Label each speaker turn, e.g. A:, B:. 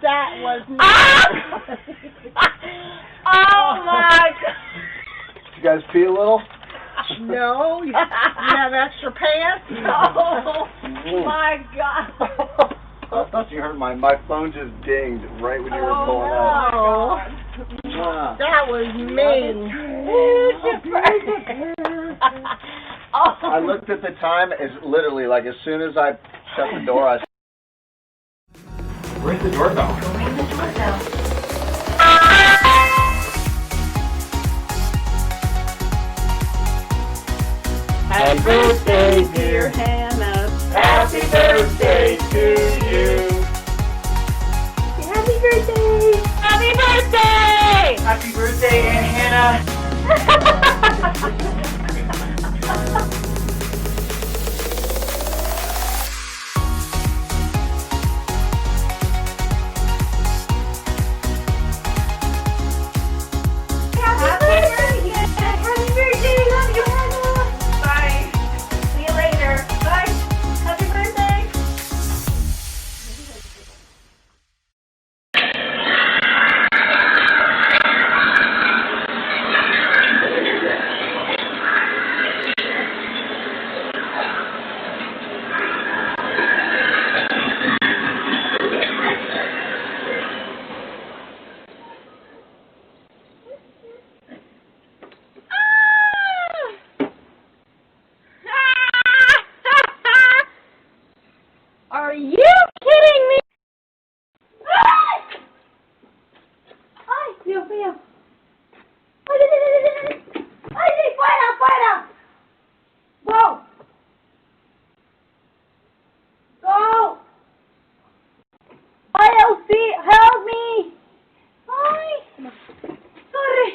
A: That was nice.
B: Oh my God.
C: Did you guys pee a little?
A: No, you have extra pants?
B: Oh my God.
C: I thought you heard my phone just dinged right when you were pulling
A: Oh,
C: out. Yeah.
A: that was mean.
C: I looked at the time, as literally, like, as soon as I shut the door, I... Where's the doorbell?
B: Ring the doorbell.
A: Happy birthday, dear Hannah.
C: Happy birthday to you.
A: Happy birthday.
B: Happy birthday!
D: Happy birthday, Aunt Hannah.
B: Are you kidding me? Ay, Dios mío. Ay, sí, fuera, fuera. Go. Go. Ay, Elsie, help me. Ay. Sorry.